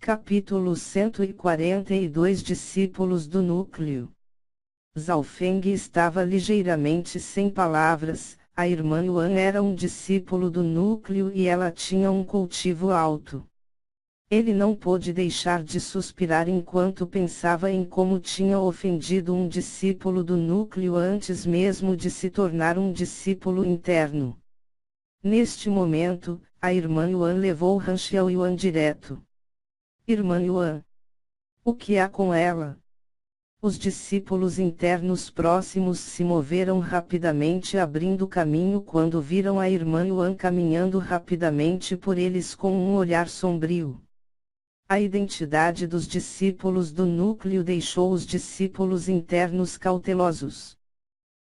Capítulo 142 Discípulos do Núcleo. Zhao Feng estava ligeiramente sem palavras. A irmã Yuan era um discípulo do núcleo e ela tinha um cultivo alto. Ele não pôde deixar de suspirar enquanto pensava em como tinha ofendido um discípulo do núcleo antes mesmo de se tornar um discípulo interno. Neste momento, a irmã Yuan levou Han Xiaoyuan direto. Irmã Yuan. O que há com ela? Os discípulos internos próximos se moveram rapidamente abrindo caminho quando viram a irmã Yuan caminhando rapidamente por eles com um olhar sombrio. A identidade dos discípulos do núcleo deixou os discípulos internos cautelosos.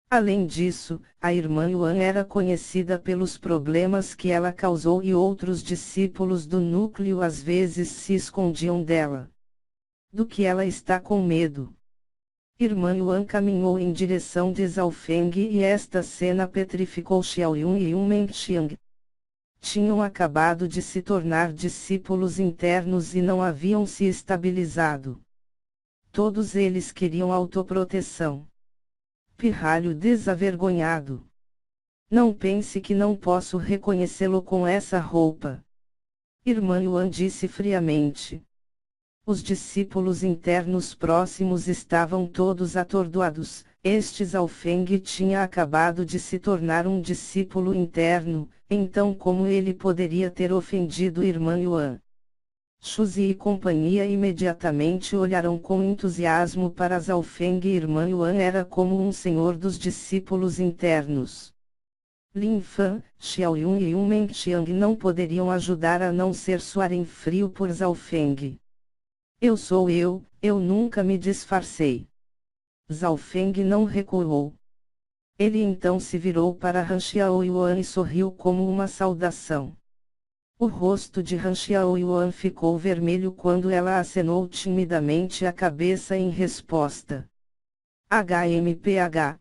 Além disso, a irmã Yuan era conhecida pelos problemas que ela causou e outros discípulos do núcleo às vezes se escondiam dela. Do que ela está com medo? Irmã Yuan caminhou em direção de Zhao Feng e esta cena petrificou Xiaoyun e Yun Mengxiang. Tinham acabado de se tornar discípulos internos e não haviam se estabilizado. Todos eles queriam autoproteção. Pirralho desavergonhado. Não pense que não posso reconhecê-lo com essa roupa. Irmã Yuan disse friamente. Os discípulos internos próximos estavam todos atordoados. Este Zhao Feng tinha acabado de se tornar um discípulo interno, então como ele poderia ter ofendido irmã Yuan? Shuzi e companhia imediatamente olharam com entusiasmo para Zhao Feng e irmã Yuan era como um senhor dos discípulos internos. Lin Fan, Xiaoyun e Yun Mengxiang não poderiam ajudar a não ser suarem frio por Zhao Feng. Eu sou eu nunca me disfarcei. Zhao Feng não recuou. Ele então se virou para Han Xiaoyuan e sorriu como uma saudação. O rosto de Han Xiaoyuan ficou vermelho quando ela acenou timidamente a cabeça em resposta. HMPH.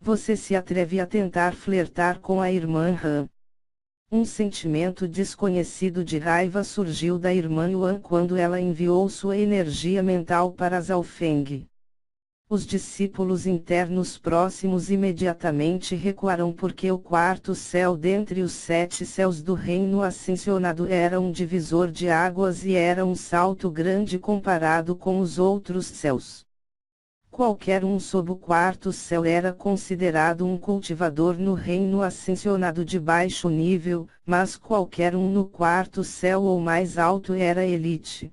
Você se atreve a tentar flertar com a irmã Han. Um sentimento desconhecido de raiva surgiu da irmã Yuan quando ela enviou sua energia mental para Zhao Feng. Os discípulos internos próximos imediatamente recuaram porque o quarto céu dentre os 7 céus do reino ascensionado era um divisor de águas e era um salto grande comparado com os outros céus. Qualquer um sob o quarto céu era considerado um cultivador no reino ascensionado de baixo nível, mas qualquer um no quarto céu ou mais alto era elite.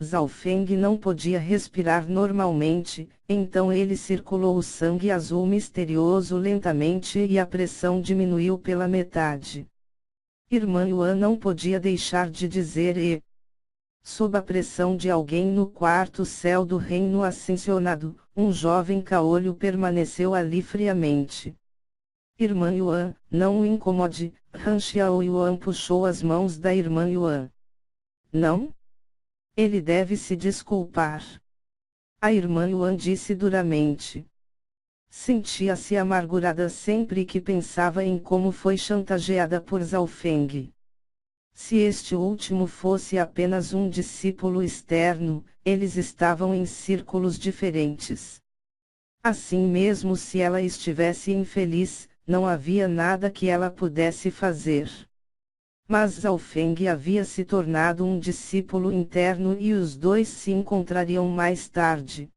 Zhao Feng não podia respirar normalmente, então ele circulou o sangue azul misterioso lentamente e a pressão diminuiu pela metade. Irmã Yuan não podia deixar de dizer e... Sob a pressão de alguém no quarto céu do reino ascensionado, um jovem caolho permaneceu ali friamente. Irmã Yuan, não o incomode, Han Xiaoyuan puxou as mãos da irmã Yuan. Não? Ele deve se desculpar. A irmã Yuan disse duramente. Sentia-se amargurada sempre que pensava em como foi chantageada por Zhao Feng. Se este último fosse apenas um discípulo externo, eles estavam em círculos diferentes. Assim mesmo se ela estivesse infeliz, não havia nada que ela pudesse fazer. Mas Zhao Feng havia se tornado um discípulo interno e os dois se encontrariam mais tarde.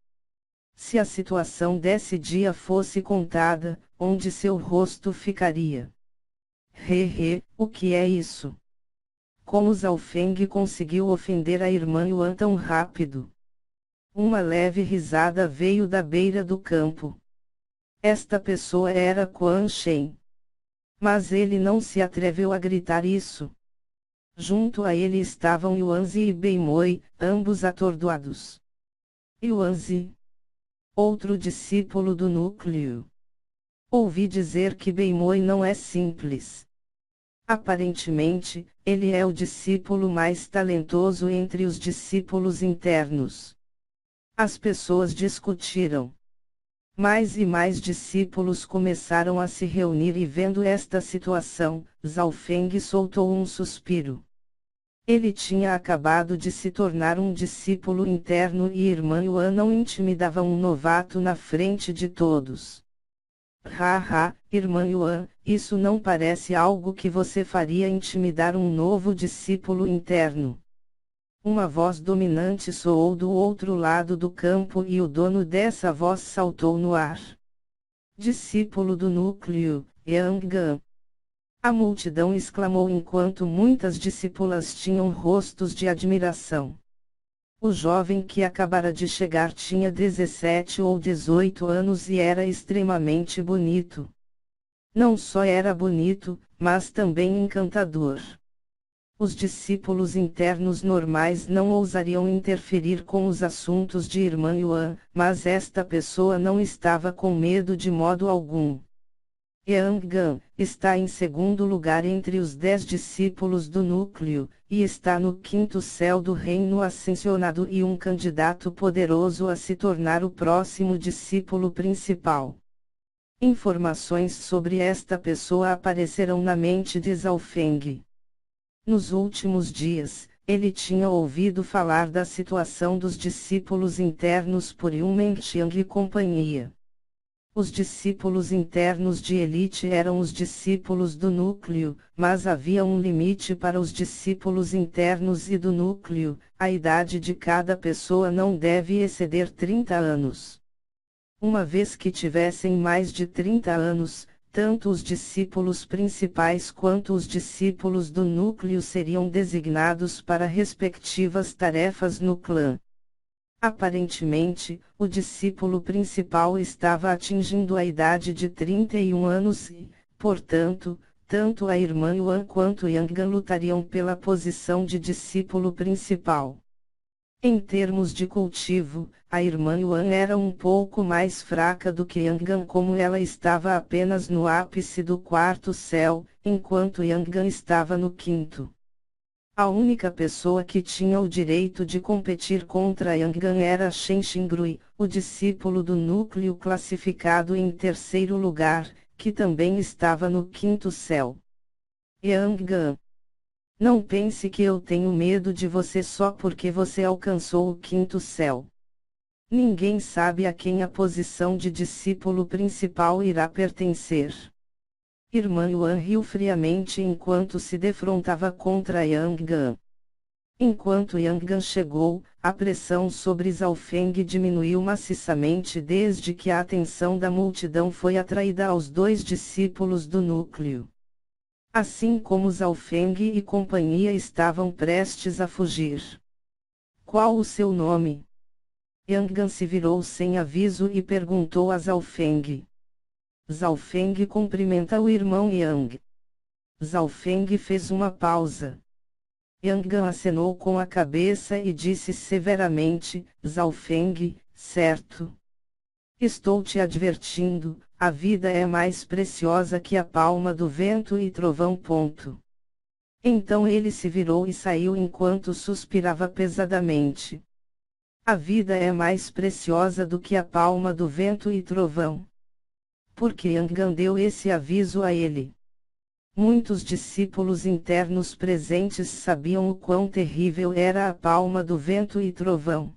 Se a situação desse dia fosse contada, onde seu rosto ficaria? O que é isso? Como Zhao Feng conseguiu ofender a irmã Yuan tão rápido? Uma leve risada veio da beira do campo. Esta pessoa era Quan Shen. Mas ele não se atreveu a gritar isso. Junto a ele estavam Yuanzi e Beimoi, ambos atordoados. Yuanzi. Outro discípulo do núcleo. Ouvi dizer que Beimoi não é simples. Aparentemente, ele é o discípulo mais talentoso entre os discípulos internos. As pessoas discutiram. Mais e mais discípulos começaram a se reunir e vendo esta situação, Zhao Feng soltou um suspiro. Ele tinha acabado de se tornar um discípulo interno e Irmã Yuan não intimidava um novato na frente de todos. Irmã Yuan, isso não parece algo que você faria, intimidar um novo discípulo interno. Uma voz dominante soou do outro lado do campo e o dono dessa voz saltou no ar. Discípulo do núcleo, Yang Gan. A multidão exclamou enquanto muitas discípulas tinham rostos de admiração. O jovem que acabara de chegar tinha 17 ou 18 anos e era extremamente bonito. Não só era bonito, mas também encantador. Os discípulos internos normais não ousariam interferir com os assuntos de Irmã Yuan, mas esta pessoa não estava com medo de modo algum. Yang Gan está em segundo lugar entre os 10 discípulos do núcleo, e está no quinto céu do reino ascensionado e um candidato poderoso a se tornar o próximo discípulo principal. Informações sobre esta pessoa aparecerão na mente de Zhao Feng. Nos últimos dias, ele tinha ouvido falar da situação dos discípulos internos por Yumen Xiang e companhia. Os discípulos internos de elite eram os discípulos do núcleo, mas havia um limite para os discípulos internos e do núcleo, a idade de cada pessoa não deve exceder 30 anos. Uma vez que tivessem mais de 30 anos, tanto os discípulos principais quanto os discípulos do núcleo seriam designados para respectivas tarefas no clã. Aparentemente, o discípulo principal estava atingindo a idade de 31 anos e, portanto, tanto a Irmã Yuan quanto Yang Gan lutariam pela posição de discípulo principal. Em termos de cultivo, a Irmã Yuan era um pouco mais fraca do que Yang Gan, como ela estava apenas no ápice do quarto céu, enquanto Yang Gan estava no quinto. A única pessoa que tinha o direito de competir contra Yang Gan era Shen Xingrui, o discípulo do núcleo classificado em terceiro lugar, que também estava no quinto céu. Yang Gan. Não pense que eu tenho medo de você só porque você alcançou o quinto céu. Ninguém sabe a quem a posição de discípulo principal irá pertencer. Irmã Yuan riu friamente enquanto se defrontava contra Yang Gan. Enquanto Yang Gan chegou, a pressão sobre Zhao Feng diminuiu maciçamente desde que a atenção da multidão foi atraída aos 2 discípulos do núcleo. Assim como Zhao Feng e companhia estavam prestes a fugir. Qual o seu nome? Yang Gan se virou sem aviso e perguntou a Zhao Feng. Zhao Feng cumprimenta o irmão Yang. Zhao Feng fez uma pausa. Yang Gan acenou com a cabeça e disse severamente, Zhao Feng, certo. Estou te advertindo, a vida é mais preciosa que a palma do vento e trovão. Então ele se virou e saiu enquanto suspirava pesadamente. A vida é mais preciosa do que a palma do vento e trovão. Porque Yang Gan deu esse aviso a ele. Muitos discípulos internos presentes sabiam o quão terrível era a palma do vento e trovão.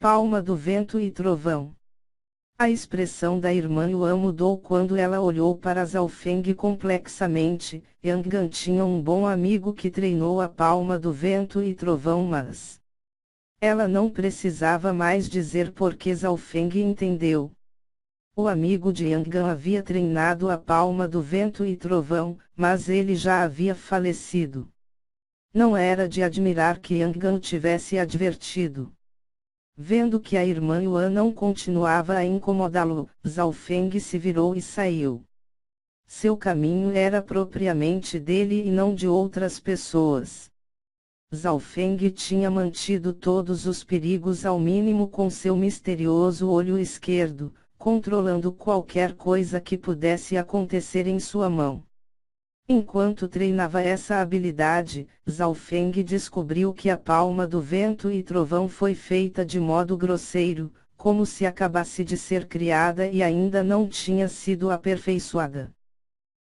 Palma do vento e trovão. A expressão da irmã Yuan mudou quando ela olhou para Zhao Feng complexamente. Yang Gan tinha um bom amigo que treinou a palma do vento e trovão, mas ela não precisava mais dizer porque Zhao Feng entendeu. O amigo de Yang Gan havia treinado a palma do vento e trovão, mas ele já havia falecido. Não era de admirar que Yang Gan tivesse advertido. Vendo que a irmã Yuan não continuava a incomodá-lo, Zhao Feng se virou e saiu. Seu caminho era propriamente dele e não de outras pessoas. Zhao Feng tinha mantido todos os perigos ao mínimo com seu misterioso olho esquerdo, controlando qualquer coisa que pudesse acontecer em sua mão. Enquanto treinava essa habilidade, Zhao Feng descobriu que a palma do vento e trovão foi feita de modo grosseiro, como se acabasse de ser criada e ainda não tinha sido aperfeiçoada.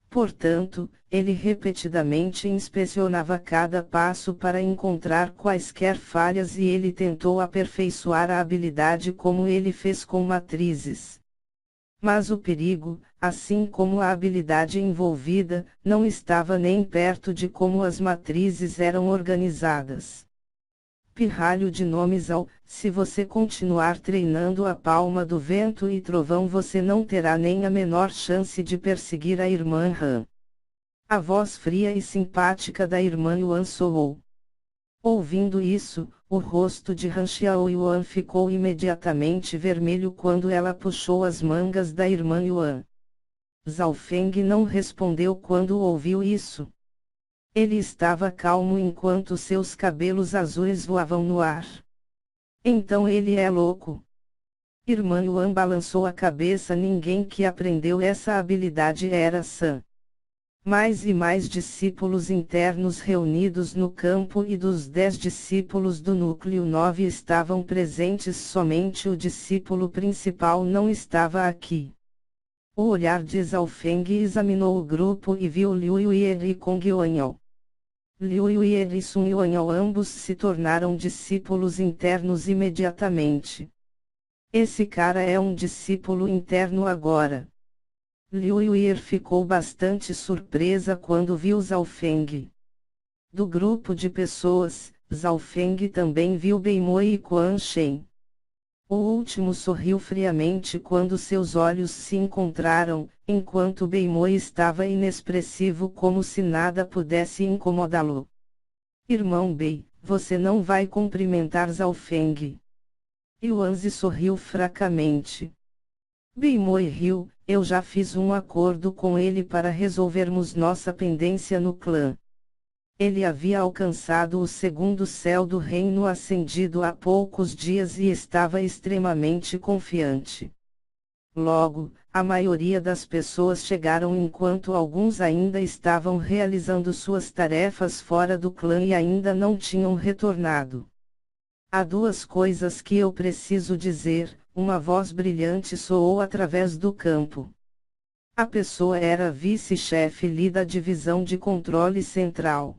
Portanto, ele repetidamente inspecionava cada passo para encontrar quaisquer falhas e ele tentou aperfeiçoar a habilidade como ele fez com matrizes. Mas o perigo, assim como a habilidade envolvida, não estava nem perto de como as matrizes eram organizadas. Pirralho de nomes ao, se você continuar treinando a palma do vento e trovão você não terá nem a menor chance de perseguir a irmã Han. A voz fria e simpática da irmã Yuan soou. Ouvindo isso, o rosto de Han Xiaoyuan ficou imediatamente vermelho quando ela puxou as mangas da irmã Yuan. Zhao Feng não respondeu quando ouviu isso. Ele estava calmo enquanto seus cabelos azuis voavam no ar. Então ele é louco. Irmã Yuan balançou a cabeça. Ninguém que aprendeu essa habilidade era San. Mais e mais discípulos internos reunidos no campo e dos 10 discípulos do núcleo 9 estavam presentes, somente o discípulo principal não estava aqui. O olhar de Zhao Feng examinou o grupo e viu Liu Yuer e Kong Yuanyao. Liu Yuer e Sun Yuanyao ambos se tornaram discípulos internos imediatamente. Esse cara é um discípulo interno agora. Liu Yuer ficou bastante surpresa quando viu Zhao Feng. Do grupo de pessoas, Zhao Feng também viu Beimoi e Quan Shen. O último sorriu friamente quando seus olhos se encontraram, enquanto Beimoi estava inexpressivo como se nada pudesse incomodá-lo. Irmão Bei, você não vai cumprimentar Zhao Feng. Yuanzi sorriu fracamente. Beimoi riu, eu já fiz um acordo com ele para resolvermos nossa pendência no clã. Ele havia alcançado o segundo céu do reino ascendido há poucos dias e estava extremamente confiante. Logo, a maioria das pessoas chegaram enquanto alguns ainda estavam realizando suas tarefas fora do clã e ainda não tinham retornado. Há duas coisas que eu preciso dizer. Uma voz brilhante soou através do campo. A pessoa era vice-chefe Li da divisão de controle central.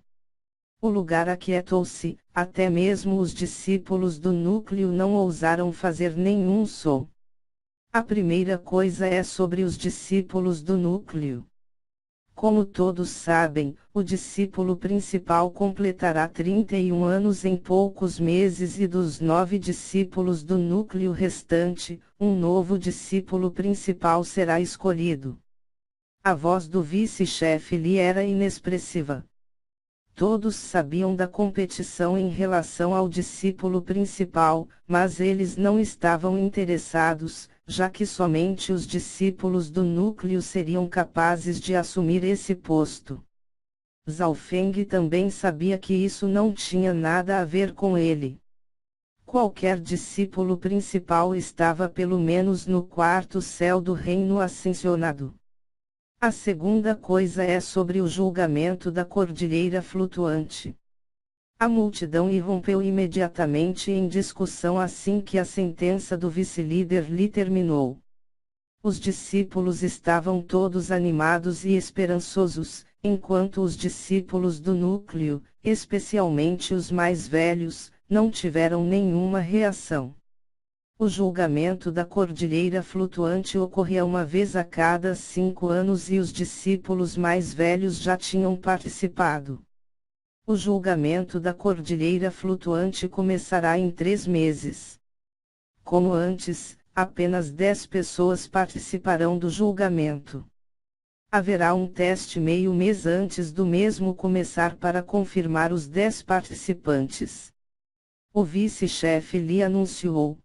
O lugar aquietou-se, até mesmo os discípulos do núcleo não ousaram fazer nenhum som. A primeira coisa é sobre os discípulos do núcleo. Como todos sabem, o discípulo principal completará 31 anos em poucos meses e dos 9 discípulos do núcleo restante, um novo discípulo principal será escolhido. A voz do vice-chefe Li era inexpressiva. Todos sabiam da competição em relação ao discípulo principal, mas eles não estavam interessados, já que somente os discípulos do núcleo seriam capazes de assumir esse posto. Zhao Feng também sabia que isso não tinha nada a ver com ele. Qualquer discípulo principal estava pelo menos no quarto céu do reino ascensionado. A segunda coisa é sobre o julgamento da cordilheira flutuante. A multidão irrompeu imediatamente em discussão assim que a sentença do vice-líder Li terminou. Os discípulos estavam todos animados e esperançosos, enquanto os discípulos do núcleo, especialmente os mais velhos, não tiveram nenhuma reação. O julgamento da cordilheira flutuante ocorria uma vez a cada 5 anos e os discípulos mais velhos já tinham participado. O julgamento da cordilheira flutuante começará em 3 meses. Como antes, apenas 10 pessoas participarão do julgamento. Haverá um teste meio mês antes do mesmo começar para confirmar os 10 participantes. O vice-chefe Li anunciou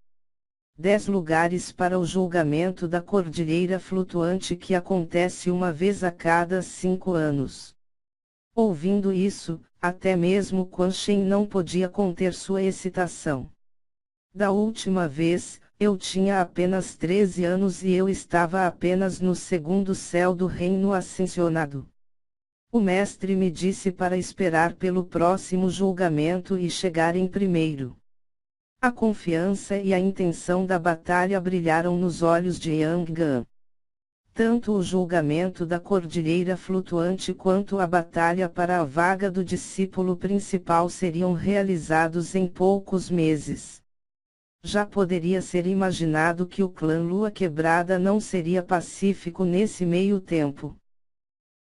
10 lugares para o julgamento da cordilheira flutuante que acontece uma vez a cada 5 anos. Ouvindo isso, até mesmo Quan Shen não podia conter sua excitação. Da última vez, eu tinha apenas 13 anos e eu estava apenas no segundo céu do reino ascensionado. O mestre me disse para esperar pelo próximo julgamento e chegar em primeiro. A confiança e a intenção da batalha brilharam nos olhos de Yang Gan. Tanto o julgamento da cordilheira flutuante quanto a batalha para a vaga do discípulo principal seriam realizados em poucos meses. Já poderia ser imaginado que o clã Lua Quebrada não seria pacífico nesse meio tempo.